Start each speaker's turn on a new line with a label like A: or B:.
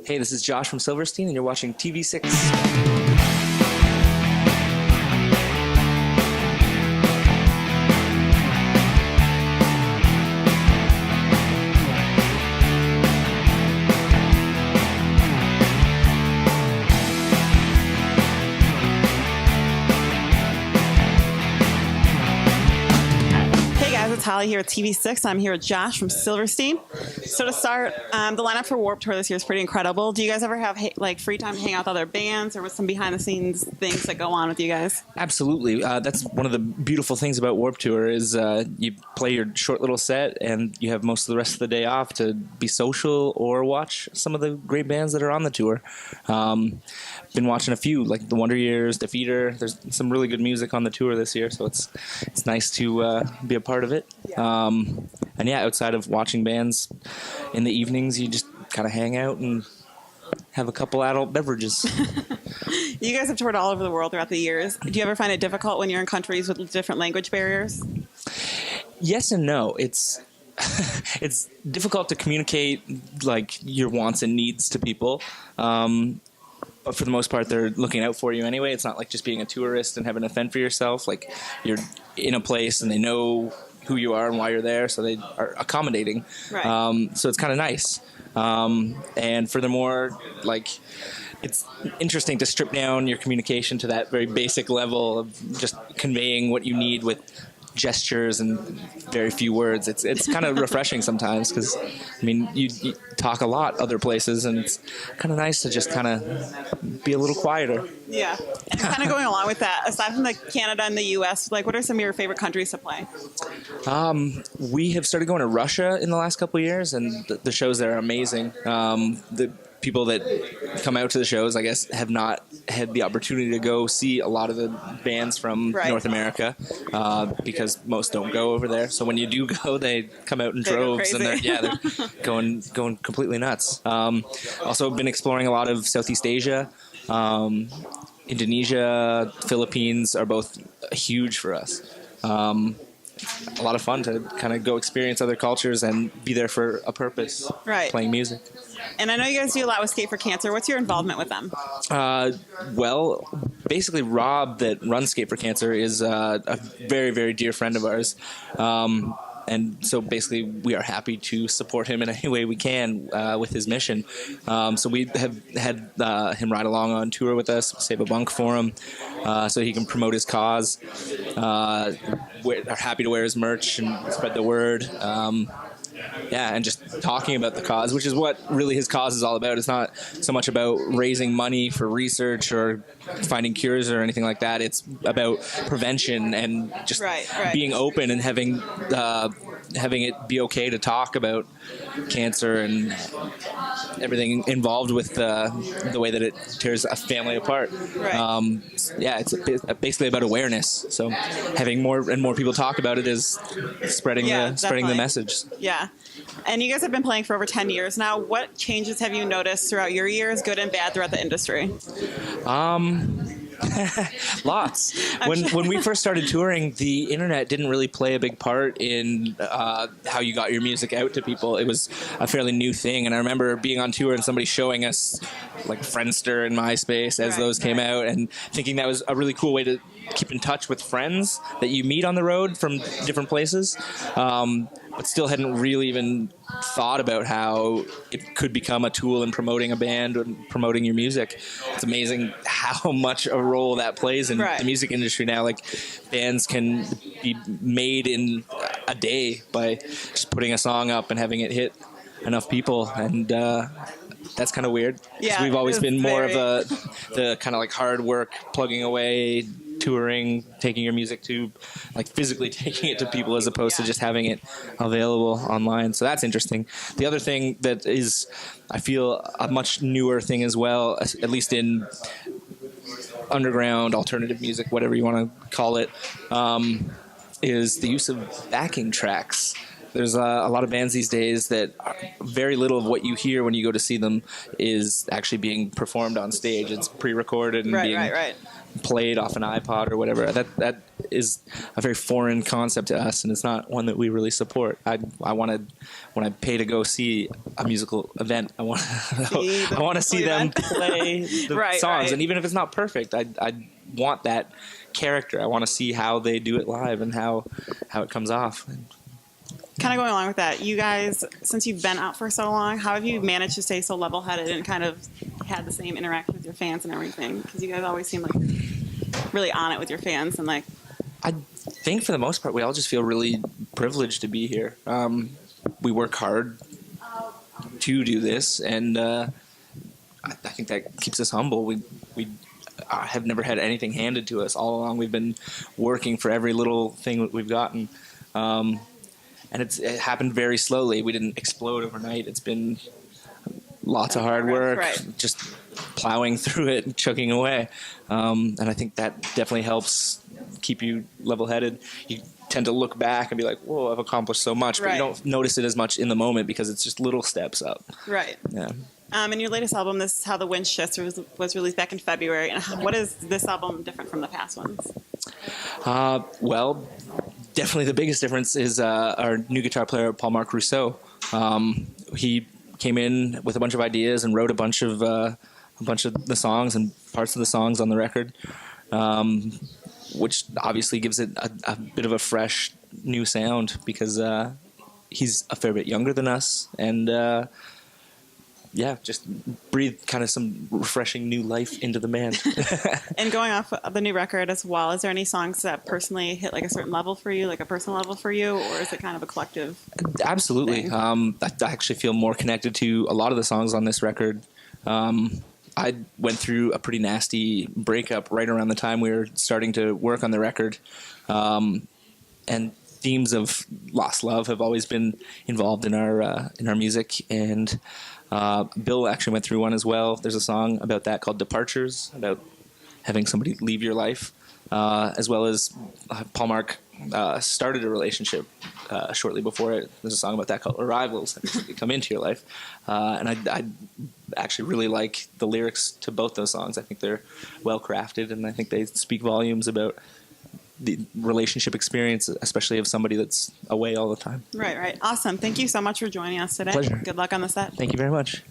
A: Hey, this is Josh from Silverstein, and you're watching TV6.
B: It's Holly here at TV6. I'm here with Josh from Silverstein. So to start, the lineup for Warped Tour this year is pretty incredible. Do you guys ever have free time to hang out with other bands, or with some behind-the-scenes things that go on with you guys?
A: Absolutely. That's one of the beautiful things about Warped Tour is you play your short little set and you have most of the rest of the day off to be social or watch some of the great bands that are on the tour. Been watching a few, like the Wonder Years, Defeater. There's some really good music on the tour this year, so it's nice to be a part of it.
B: Yeah.
A: And yeah, outside of watching bands in the evenings, you just kind of hang out and have a couple adult beverages.
B: You guys have toured all over the world throughout the years. Do you ever find it difficult when you're in countries with different language barriers?
A: Yes and no. It's it's difficult to communicate like your wants and needs to people. But for the most part, they're looking out for you anyway. It's not like just being a tourist and having a fend for yourself. Like, you're in a place and they know who you are and why you're there, so they are accommodating.
B: Right.
A: So it's kind of nice. And furthermore, like, it's interesting to strip down your communication to that very basic level of just conveying what you need with gestures and very few words. It's kind of refreshing sometimes because, I mean, you talk a lot other places, and it's kind of nice to just kind of be a little quieter.
B: Yeah. And kind of going along with that, aside from Canada and the U.S., like, what are some of your favorite countries to play?
A: We have started going to Russia in the last couple of years, and the shows there are amazing. The people that come out to the shows, I guess, have not had the opportunity to go see a lot of the bands from North America because most don't go over there. So when you do go, they come out in droves, and they're going completely nuts. Also been exploring a lot of Southeast Asia. Indonesia, Philippines are both huge for us. A lot of fun to kind of go experience other cultures and be there for a purpose, playing music.
B: And I know you guys do a lot with Skate for Cancer. What's your involvement with them?
A: Well, basically, Rob that runs Skate for Cancer is a very, very dear friend of ours. And so basically we are happy to support him in any way we can with his mission. So we have had him ride along on tour with us, save a bunk for him so he can promote his cause. We're happy to wear his merch and spread the word. And just talking about the cause, which is what really his cause is all about. It's not so much about raising money for research or finding cures or anything like that. It's about prevention and just being open and having it be okay to talk about cancer and everything involved with the way that it tears a family apart. It's basically about awareness. So having more and more people talk about it is spreading the message.
B: Yeah. And you guys have been playing for over 10 years now. What changes have you noticed throughout your years, good and bad, throughout the industry?
A: Lots. When we first started touring, the internet didn't really play a big part in how you got your music out to people. It was a fairly new thing, and I remember being on tour and somebody showing us like Friendster and MySpace as those came out, and thinking that was a really cool way to keep in touch with friends that you meet on the road from different places. But still hadn't really even thought about how it could become a tool in promoting a band and promoting your music. It's amazing how much a role that plays in the music industry now. Like, bands can be made in a day by just putting a song up and having it hit enough people, and that's kind of weird. Yeah, we've always been more of the kind of like hard work, plugging away, touring, taking your music to, like, physically taking it to people as opposed to just having it available online. So that's interesting. The other thing that is, I feel, a much newer thing as well, at least in underground, alternative music, whatever you want to call it, is the use of backing tracks. There's a lot of bands these days that very little of what you hear when you go to see them is actually being performed on stage. It's pre-recorded and being played off an iPod or whatever. That is a very foreign concept to us, and it's not one that we really support. I wanted, when I pay to go see a musical event, I want to see them play the songs, and even if it's not perfect, I want that character. I want to see how they do it live and how it comes off.
B: Kind of going along with that, you guys, since you've been out for so long, how have you managed to stay so level-headed and kind of had the same interaction with your fans and everything? Because you guys always seem like really on it with your fans, and like,
A: I think for the most part, we all just feel really privileged to be here. We work hard to do this, and I think that keeps us humble. We have never had anything handed to us all along. We've been working for every little thing that we've gotten. And it happened very slowly. We didn't explode overnight. It's been lots of hard work, just plowing through it and chugging away. And I think that definitely helps keep you level-headed. You tend to look back and be like, whoa, I've accomplished so much. But you don't notice it as much in the moment because it's just little steps up.
B: Right.
A: Yeah.
B: In your latest album, This Is How the Wind Shifts, was released back in February. And what is this album different from the past ones?
A: Well, definitely the biggest difference is our new guitar player, Paul Marc Rousseau. He came in with a bunch of ideas and wrote a bunch of the songs and parts of the songs on the record, which obviously gives it a bit of a fresh new sound because he's a fair bit younger than us, and just breathe kind of some refreshing new life into the band.
B: And going off of the new record as well, is there any songs that personally hit like a certain level for you, like a personal level for you, or is it kind of a collective?
A: Absolutely. I actually feel more connected to a lot of the songs on this record. I went through a pretty nasty breakup right around the time we were starting to work on the record. And themes of lost love have always been involved in our music, and Bill actually went through one as well. There's a song about that called Departures, about having somebody leave your life, as well as Paul Marc started a relationship shortly before it. There's a song about that called Arrivals, that come into your life. And I actually really like the lyrics to both those songs. I think they're well crafted, and I think they speak volumes about the relationship experience, especially of somebody that's away all the time.
B: Right. Awesome. Thank you so much for joining us today.
A: Pleasure.
B: Good luck on the set.
A: Thank you very much.